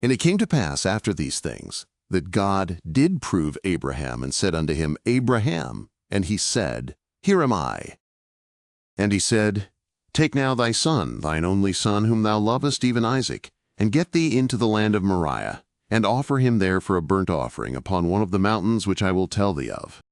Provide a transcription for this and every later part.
And it came to pass after these things, that God did prove Abraham, and said unto him, Abraham. And he said, Here am I. And he said, Take now thy son, thine only son, whom thou lovest, even Isaac, and get thee into the land of Moriah, and offer him there for a burnt offering upon one of the mountains which I will tell thee of.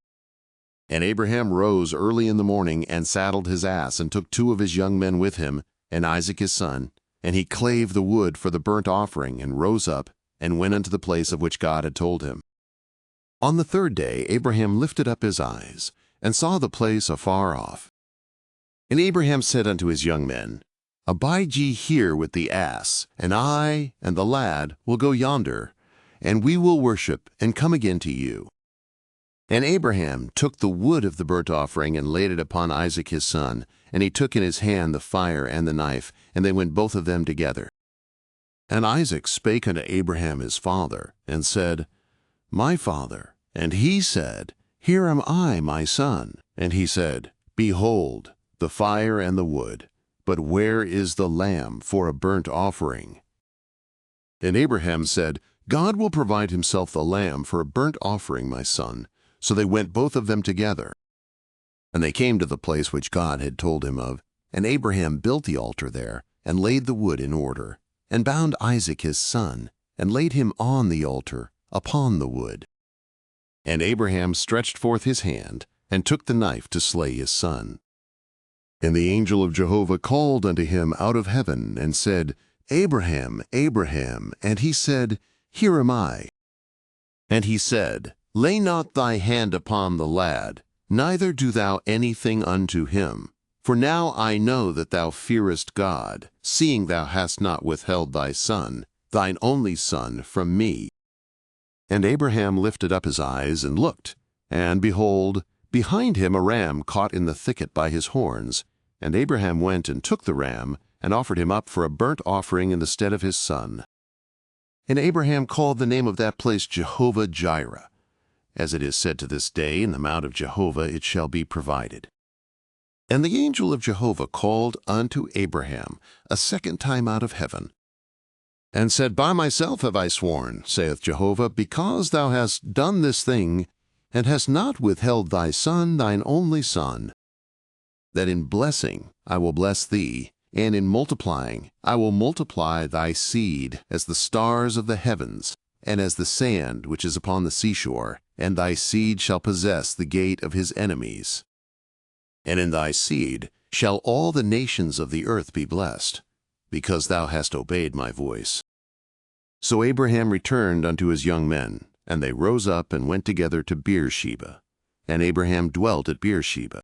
And Abraham rose early in the morning, and saddled his ass, and took 2 of his young men with him, and Isaac his son, and he clave the wood for the burnt offering, and rose up, and went unto the place of which God had told him. On the 3rd day Abraham lifted up his eyes, and saw the place afar off. And Abraham said unto his young men, Abide ye here with the ass, and I and the lad will go yonder, and we will worship, and come again to you. And Abraham took the wood of the burnt offering, and laid it upon Isaac his son, and he took in his hand the fire and the knife, and they went both of them together. And Isaac spake unto Abraham his father, and said, My father. And he said, Here am I, my son. And he said, Behold, the fire and the wood, but where is the lamb for a burnt offering? And Abraham said, God will provide himself the lamb for a burnt offering, my son. So they went both of them together. And they came to the place which God had told him of, and Abraham built the altar there, and laid the wood in order, and bound Isaac his son, and laid him on the altar, upon the wood. And Abraham stretched forth his hand, and took the knife to slay his son. And the angel of Jehovah called unto him out of heaven, and said, Abraham, Abraham. And he said, Here am I. And he said, Lay not thy hand upon the lad, neither do thou anything unto him. For now I know that thou fearest God, seeing thou hast not withheld thy son, thine only son, from me. And Abraham lifted up his eyes and looked, and behold, behind him a ram caught in the thicket by his horns. And Abraham went and took the ram, and offered him up for a burnt offering in the stead of his son. And Abraham called the name of that place Jehovah-Jireh. As it is said to this day, In the mount of Jehovah it shall be provided. And the angel of Jehovah called unto Abraham a second time out of heaven, and said, By myself have I sworn, saith Jehovah, because thou hast done this thing, and hast not withheld thy son, thine only son, that in blessing I will bless thee, and in multiplying I will multiply thy seed as the stars of the heavens, and as the sand which is upon the seashore, and thy seed shall possess the gate of his enemies. And in thy seed shall all the nations of the earth be blessed, because thou hast obeyed my voice. So Abraham returned unto his young men, and they rose up and went together to Beersheba. And Abraham dwelt at Beersheba.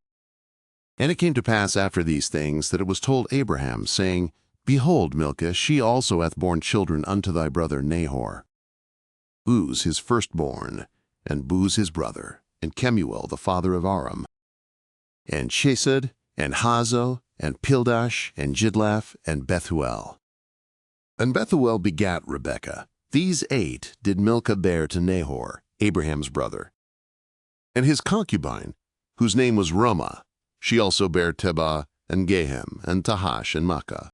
And it came to pass after these things that it was told Abraham, saying, Behold, Milcah, she also hath borne children unto thy brother Nahor. Uz his firstborn, and Buz his brother, and Kemuel the father of Aram, and Chesed, and Hazo, and Pildash, and Jidlaph, and Bethuel. And Bethuel begat Rebekah. These 8 did Milcah bear to Nahor, Abraham's brother. And his concubine, whose name was Rumah, she also bare Tebah, and Gehem, and Tahash, and Makkah.